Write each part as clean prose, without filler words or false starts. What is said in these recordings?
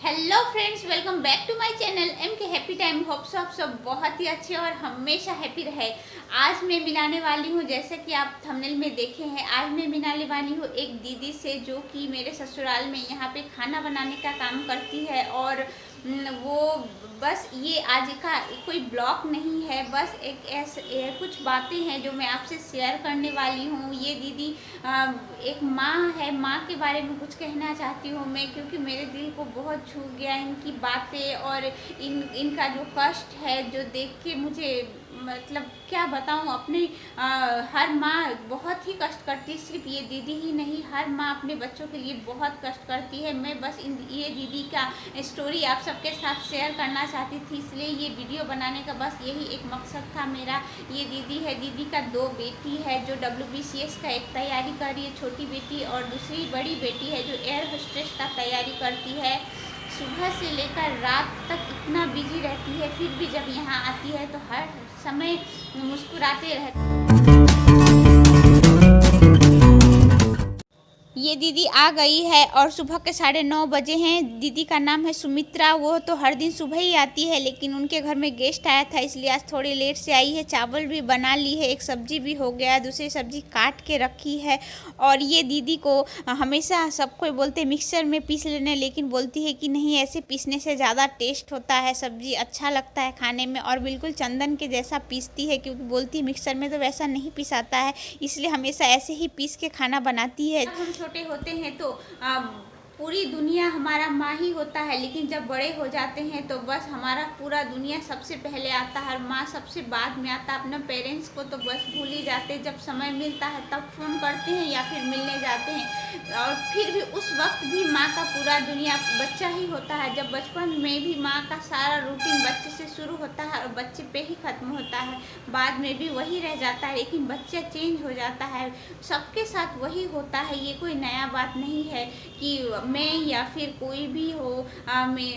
Hello friends, welcome back to my channel M K happy time. Hopes आप सब बहुत ही अच्छे और हमेशा हैप्पी रहे। आज मैं मिलाने वाली हूँ, जैसे कि आप थंबनेल में देखे हैं, आज मैं मिलाने वाली हूँ एक दीदी से जो कि मेरे ससुराल में यहाँ पे खाना बनाने का काम करती है। और वो बस ये आज का कोई ब्लॉग नहीं है, बस एक ऐसे कुछ बातें हैं जो मैं आपसे शेयर करने वाली हूँ। ये दीदी एक माँ है, माँ के बारे में कुछ कहना चाहती हूँ मैं, क्योंकि मेरे दिल को बहुत छू गया इनकी बातें और इनका जो कष्ट है जो देख के मुझे मतलब क्या बताऊँ। अपने हर माँ बहुत ही कष्ट करती है, सिर्फ ये दीदी ही नहीं, हर माँ अपने बच्चों के लिए बहुत कष्ट करती है। मैं बस ये दीदी का स्टोरी आप सबके साथ शेयर करना चाहती थी, इसलिए ये वीडियो बनाने का बस यही एक मकसद था मेरा। ये दीदी है, दीदी का 2 बेटी है जो WBCS का एक तैयारी कर रही है, छोटी बेटी, और दूसरी बड़ी बेटी है जो एयर होस्टेस का तैयारी करती है। सुबह से लेकर रात तक इतना बिजी रहती है, फिर भी जब यहाँ आती है तो हर समय मुस्कुराते रहती है। ये दीदी आ गई है और सुबह के 9:30 बजे हैं। दीदी का नाम है सुमित्रा। वो तो हर दिन सुबह ही आती है, लेकिन उनके घर में गेस्ट आया था इसलिए आज थोड़ी लेट से आई है। चावल भी बना ली है, एक सब्जी भी हो गया, दूसरी सब्जी काट के रखी है। और ये दीदी को हमेशा सब कोई बोलते हैं मिक्सर में पीस लेने, लेकिन बोलती है कि नहीं, ऐसे पीसने से ज़्यादा टेस्ट होता है, सब्जी अच्छा लगता है खाने में, और बिल्कुल चंदन के जैसा पीसती है, क्योंकि बोलती है मिक्सर में तो वैसा नहीं पिसाता है, इसलिए हमेशा ऐसे ही पीस के खाना बनाती है। हम छोटे होते हैं तो पूरी दुनिया हमारा माँ ही होता है, लेकिन जब बड़े हो जाते हैं तो बस हमारा पूरा दुनिया सबसे पहले आता है, माँ सबसे बाद में आता है। अपने पेरेंट्स को तो बस भूल ही जाते हैं, जब समय मिलता है तब फ़ोन करते हैं या फिर मिलने जाते हैं, और फिर भी उस वक्त भी माँ का पूरा दुनिया बच्चा ही होता है। जब बचपन में भी माँ का सारा रूटीन बच्चे से शुरू होता है और बच्चे पे ही ख़त्म होता है, बाद में भी वही रह जाता है, लेकिन बच्चा चेंज हो जाता है। सबके साथ वही होता है, ये कोई नया बात नहीं है कि मैं या फिर कोई भी हो,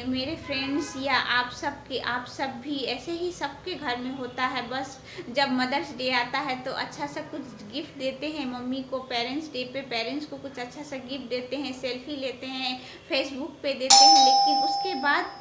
मेरे फ्रेंड्स या आप सब भी ऐसे ही सबके घर में होता है। बस जब मदर्स डे आता है तो अच्छा सा कुछ गिफ्ट देते हैं मम्मी को, पेरेंट्स डे पे पेरेंट्स को कुछ अच्छा सा गिफ्ट देते हैं, सेल्फी लेते हैं, फेसबुक पे देते हैं, लेकिन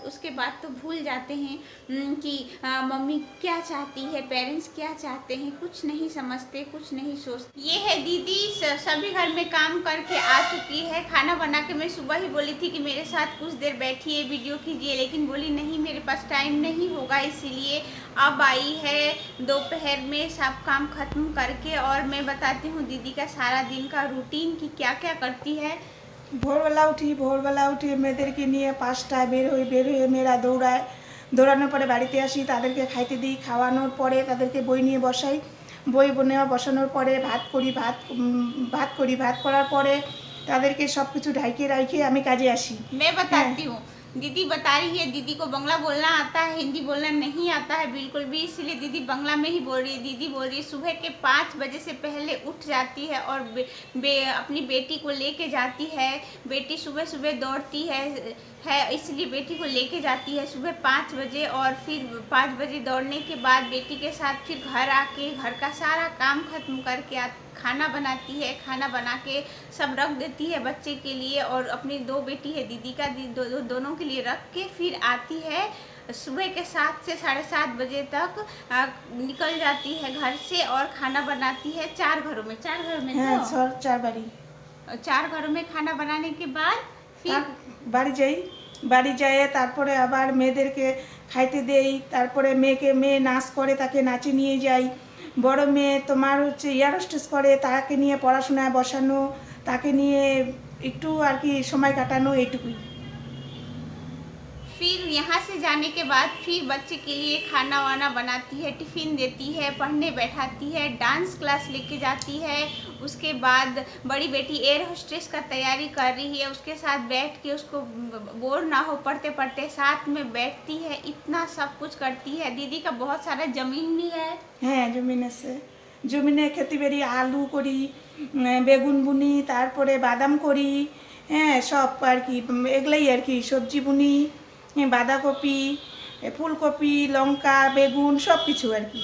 उसके बाद तो भूल जाते हैं कि मम्मी क्या चाहती है, पेरेंट्स क्या चाहते हैं, कुछ नहीं समझते, कुछ नहीं सोचते। ये है दीदी, सभी घर में काम करके आ चुकी है। खाना बना के मैं सुबह ही बोली थी कि मेरे साथ कुछ देर बैठिए, वीडियो कीजिए, लेकिन बोली नहीं, मेरे पास टाइम नहीं होगा, इसीलिए अब आई है दोपहर में सब काम खत्म करके। और मैं बताती हूँ दीदी का सारा दिन का रूटीन कि क्या क्या करती है। ভোরবেলা উঠি মেয়েদেরকে নিয়ে 5টায় বের হয়ে মেয়েরা দৌড়ায়, দৌড়ানোর পরে বাড়িতে আসি, তাদেরকে খাইতে দিই, খাওয়ানোর পরে তাদেরকে বই নিয়ে বসাই, বসানোর পরে ভাত করি, ভাত করার পরে তাদেরকে সব কিছু ঢাইকে রাইখে আমি কাজে আসি। मैं बताती हूँ, दीदी बता रही है दीदी को बंगला बोलना आता है, हिंदी बोलना नहीं आता है बिल्कुल भी, इसलिए दीदी बंगला में ही बोल रही है। दीदी बोल रही है सुबह के 5 बजे से पहले उठ जाती है और अपनी बेटी को लेके जाती है। बेटी सुबह सुबह दौड़ती है, इसलिए बेटी को लेके जाती है सुबह 5 बजे, और फिर 5 बजे दौड़ने के बाद बेटी के साथ फिर घर आके घर का सारा काम खत्म करके खाना बनाती है, खाना बना के सब रख देती है बच्चे के लिए, और अपनी 2 बेटी है दीदी का, दोनों के लिए रख के फिर आती है। सुबह के 7 से 7:30 बजे तक निकल जाती है घर से और खाना बनाती है 4 घरों में। 4 घरों में হ্যাঁ, तो 4 বাড়ি 4 घरों में खाना बनाने के बाद फिर বাড়ি যাই তারপরে আবার মেয়েদেরকে খাইতে দেই, তারপরে মেয়ে নাচ করে, তাকে নাচে নিয়ে যাই। বড় মেয়ে তোমার হচ্ছে এয়ার হোস্টেস করে, তাকে নিয়ে পড়াশোনায় বসানো, তাকে নিয়ে একটু আর কি সময় কাটানো, এইটুকুই। फिर यहाँ से जाने के बाद फिर बच्चे के लिए खाना वाना बनाती है, टिफ़िन देती है, पढ़ने बैठाती है, डांस क्लास लेके जाती है। उसके बाद बड़ी बेटी एयर होस्टेस का तैयारी कर रही है, उसके साथ बैठ के उसको बोर ना हो पढ़ते पढ़ते साथ में बैठती है, इतना सब कुछ करती है। दीदी का बहुत सारा ज़मीन भी है। হ্যাঁ, জমিন আছে, জমিনে খেতে বেরি আলু করি, বেগুন বুনি, তারপরে বাদাম করি, হ্যাঁ সব আর কি, এগুলাই আর কি, সবজি বুনি, বাঁধাকপি, ফুলকপি, লঙ্কা, বেগুন, সব কিছু আর কি।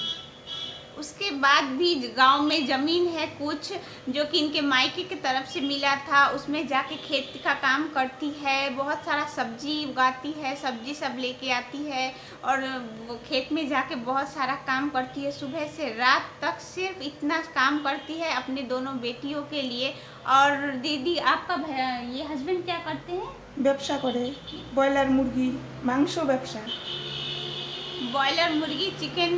उसके बाद भी गांव में ज़मीन है कुछ जो कि इनके मायके की तरफ से मिला था, उसमें जाके खेती का काम करती है, बहुत सारा सब्जी उगाती है, सब्जी सब लेके आती है और वो खेत में जाके बहुत सारा काम करती है। सुबह से रात तक सिर्फ इतना काम करती है अपने दोनों बेटियों के लिए। और दीदी आपका ये हस्बैंड क्या करते हैं? ব্যবসা করে, ব্রয়লার মুরগি মাংস ব্যবসা। बॉयलर मुर्गी चिकन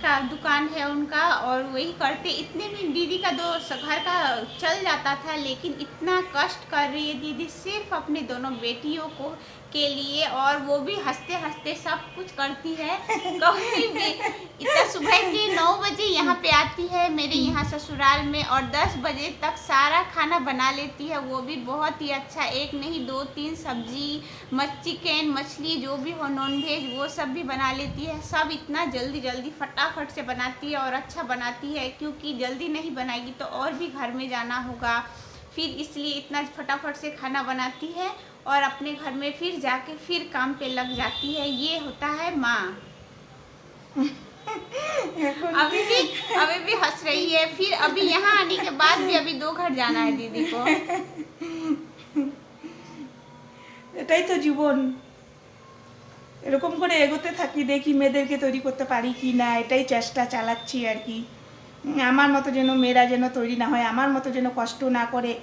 का दुकान है उनका और वही करते। इतने में दीदी का घर का चल जाता था, लेकिन इतना कष्ट कर रही है दीदी सिर्फ अपने दोनों बेटियों को के लिए, और वो भी हंसते हंसते सब कुछ करती है। कभी भी इतना सुबह के 9 बजे यहाँ पे आती है मेरे यहाँ ससुराल में और 10 बजे तक सारा खाना बना लेती है, वो भी बहुत ही अच्छा, एक नहीं 2-3 सब्जी, चिकन मछली जो भी हो नॉन वेज वो सब भी बना लेती है। सब इतना जल्दी जल्दी फटाफट से बनाती है और अच्छा बनाती है, क्योंकि जल्दी नहीं बनाएगी तो और भी घर में जाना होगा, फिर इसलिए इतना फटाफट से खाना बनाती है और अपने घर में फिर जाके फिर काम पे लग जाती है। ये होता है माँ। अभी भी हंस रही है। फिर अभी यहाँ आने के बाद भी अभी 2 घर जाना है दीदी को। এটাই তো জীবন, এরকম করে এগোতে থাকি, দেখি মেয়েদেরকে তৈরি করতে পারি কি না, এটাই চেষ্টা চালাচ্ছি আর কি। আমার মতো যেন মেয়েরা যেন তৈরি না হয়, আমার মতো যেন কষ্ট না করে,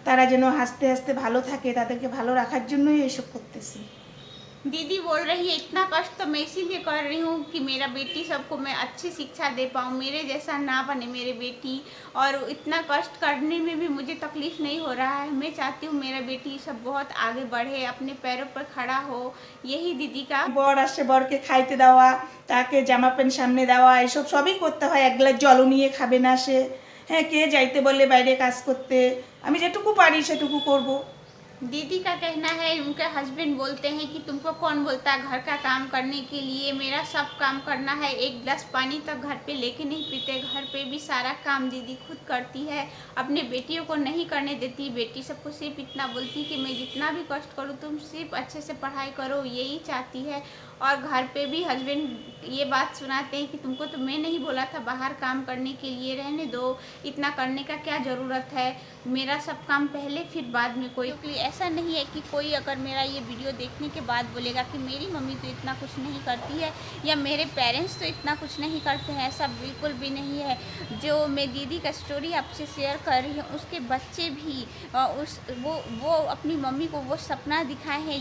তারা যেন হাসতে হাসতে ভালো থাকে, তাদেরকে ভালো রাখার জন্যই এসব করতেছি। दीदी बोल रही है इतना कष्ट तो मैं इसीलिए कर रही हूँ कि मेरा बेटी सबको मैं अच्छी शिक्षा दे पाऊँ, मेरे जैसा ना बने मेरे बेटी, और इतना कष्ट करने में भी मुझे तकलीफ़ नहीं हो रहा है। मैं चाहती हूँ मेरा बेटी सब बहुत आगे बढ़े, अपने पैरों पर खड़ा हो, यही दीदी का। বর আসে, বরকে খাইতে দেওয়া, তাকে জামা প্যান্ট সামনে দেওয়া, এসব সবই করতে হয়। এক গ্লাস জলও নিয়ে খাবে না সে। হ্যাঁ, কে যাইতে বললে বাইরে কাজ করতে, আমি যেটুকু পারি সেটুকু করব। दीदी का कहना है, उनके हस्बैंड बोलते हैं कि तुमको कौन बोलता है घर का काम करने के लिए, मेरा सब काम करना है, एक गिलास पानी तक घर पे लेके नहीं पीते, घर पे भी सारा काम दीदी खुद करती है, अपने बेटियों को नहीं करने देती। बेटी सबको सिर्फ इतना बोलती कि मैं जितना भी कष्ट करूँ तुम सिर्फ अच्छे से पढ़ाई करो, यही चाहती है। और घर पे भी हस्बैंड ये बात सुनाते हैं कि तुमको तो मैं नहीं बोला था बाहर काम करने के लिए, रहने दो, इतना करने का क्या ज़रूरत है, मेरा सब काम पहले फिर बाद में। कोई ऐसा नहीं है कि कोई अगर मेरा ये वीडियो देखने के बाद बोलेगा कि मेरी मम्मी तो इतना कुछ नहीं करती है या मेरे पेरेंट्स तो इतना कुछ नहीं करते हैं, ऐसा बिल्कुल भी नहीं है। जो मैं दीदी का स्टोरी आपसे शेयर कर रही हूँ, उसके बच्चे भी वो अपनी मम्मी को वो सपना दिखाए हैं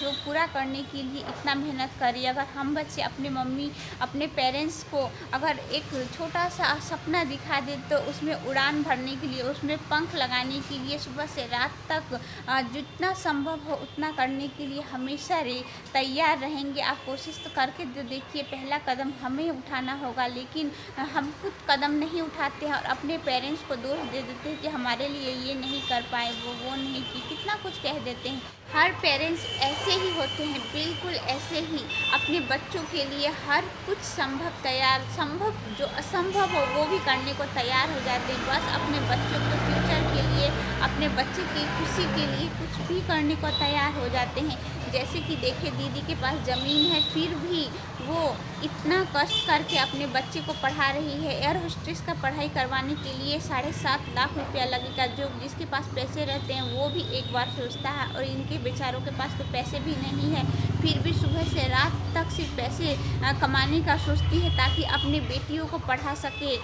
जो पूरा करने के लिए इतना मेहनत करी। अगर हम बच्चे अपने मम्मी अपने पेरेंट्स को अगर एक छोटा सा सपना दिखा दे तो उसमें उड़ान भरने के लिए, उसमें पंख लगाने के लिए सुबह से रात तक जितना संभव हो उतना करने के लिए हमेशा तैयार रहेंगे। आप कोशिश तो करके देखिए, पहला कदम हमें उठाना होगा, लेकिन हम खुद कदम नहीं उठाते हैं और अपने पेरेंट्स को दोष दे देते हैं कि हमारे लिए ये नहीं कर पाए, वो नहीं की, कितना कुछ कह देते हैं। हर पेरेंट्स ऐसे ही होते हैं, बिल्कुल ऐसे ही अपने बच्चों के लिए हर कुछ संभव जो असंभव हो वो भी करने को तैयार हो जाते हैं, बस अपने बच्चों के फ्यूचर के लिए, अपने बच्चे की खुशी के लिए कुछ भी करने को तैयार हो जाते हैं। जैसे कि देखिए दीदी के पास ज़मीन है, फिर भी वो इतना कष्ट करके अपने बच्चे को पढ़ा रही है। एयर होस्टेस का पढ़ाई करवाने के लिए 7.5 लाख रुपया लगेगा। जो जिसके पास पैसे रहते हैं वो भी एक बार सोचता है, और इनके बेचारों के पास तो पैसे भी नहीं है, फिर भी सुबह से रात तक सिर्फ पैसे कमाने का सोचती है ताकि अपनी बेटियों को पढ़ा सके।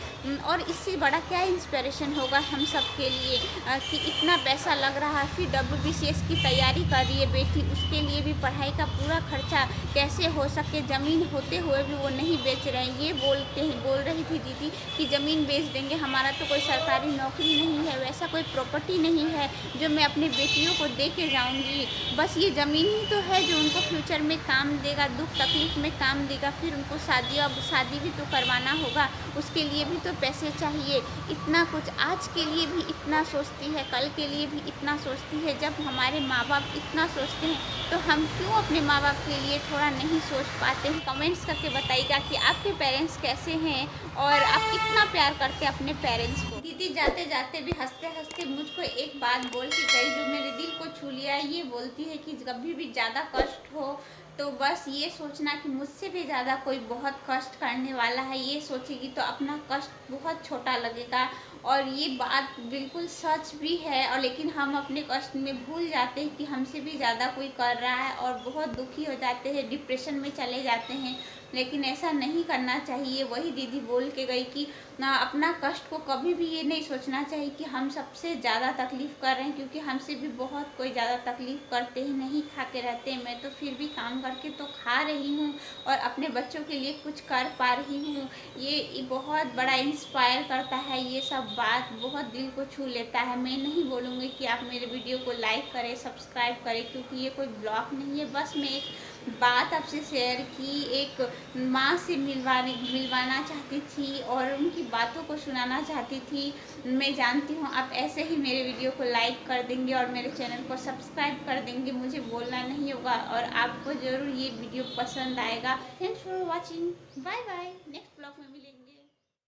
और इससे बड़ा क्या इंस्पिरेशन होगा हम सब के लिए कि इतना पैसा लग रहा है, फिर WBCS की तैयारी कर रही है बेटी, उसके लिए भी पढ़ाई का पूरा खर्चा कैसे हो सके। ज़मीन होते हुए भी वो नहीं बेच रहे हैं। ये बोल रही थी दीदी कि ज़मीन बेच देंगे, हमारा तो कोई सरकारी नौकरी नहीं है, वैसा कोई प्रॉपर्टी नहीं है जो मैं अपनी बेटियों को दे के जाऊँगी, बस ये ज़मीन ही तो है जो उनको फ्यूचर में काम देगा, दुख तकलीफ़ में काम देगा। फिर उनको शादी भी तो करवाना होगा, उसके लिए भी तो पैसे चाहिए। इतना कुछ आज के लिए भी इतना सोचती है, कल के लिए भी इतना सोचती है। जब हमारे माँ बाप इतना सोचते हैं तो हम क्यों अपने माँ बाप के लिए थोड़ा नहीं सोच पाते हैं? कमेंट्स करके बताइएगा कि आपके पेरेंट्स कैसे हैं और आप कितना प्यार करते हैं अपने पेरेंट्स को। दीदी दीदी जाते जाते भी हंसते हंसते मुझको एक बात बोल के गई जो मेरे दिल को छू लिया। ये बोलती है कि कभी भी ज़्यादा कष्ट हो तो बस ये सोचना कि मुझसे भी ज़्यादा कोई बहुत कष्ट करने वाला है, ये सोचेगी तो अपना कष्ट बहुत छोटा लगेगा। और ये बात बिल्कुल सच भी है। और लेकिन हम अपने कष्ट में भूल जाते हैं कि हमसे भी ज़्यादा कोई कर रहा है और बहुत दुखी हो जाते हैं, डिप्रेशन में चले जाते हैं। लेकिन ऐसा नहीं करना चाहिए। वही दीदी बोल के गई कि ना अपना कष्ट को कभी भी ये नहीं सोचना चाहिए कि हम सबसे ज़्यादा तकलीफ़ कर रहे हैं, क्योंकि हमसे भी बहुत कोई ज़्यादा तकलीफ़ करते ही नहीं खाते रहते हैं। मैं तो फिर भी काम करके तो खा रही हूँ और अपने बच्चों के लिए कुछ कर पा रही हूँ। ये बहुत बड़ा इंस्पायर करता है। ये सब बात बहुत दिल को छू लेता है। मैं नहीं बोलूँगी कि आप मेरे वीडियो को लाइक करें, सब्सक्राइब करें, क्योंकि ये कोई ब्लॉग नहीं है। बस मैं एक बात आपसे शेयर की, एक माँ से मिलवाना चाहती थी और उनकी बातों को सुनाना चाहती थी। मैं जानती हूँ आप ऐसे ही मेरे वीडियो को लाइक कर देंगे और मेरे चैनल को सब्सक्राइब कर देंगे। मुझे बोलना नहीं होगा और आपको ज़रूर ये वीडियो पसंद आएगा। Thanks for watching. Bye bye. Next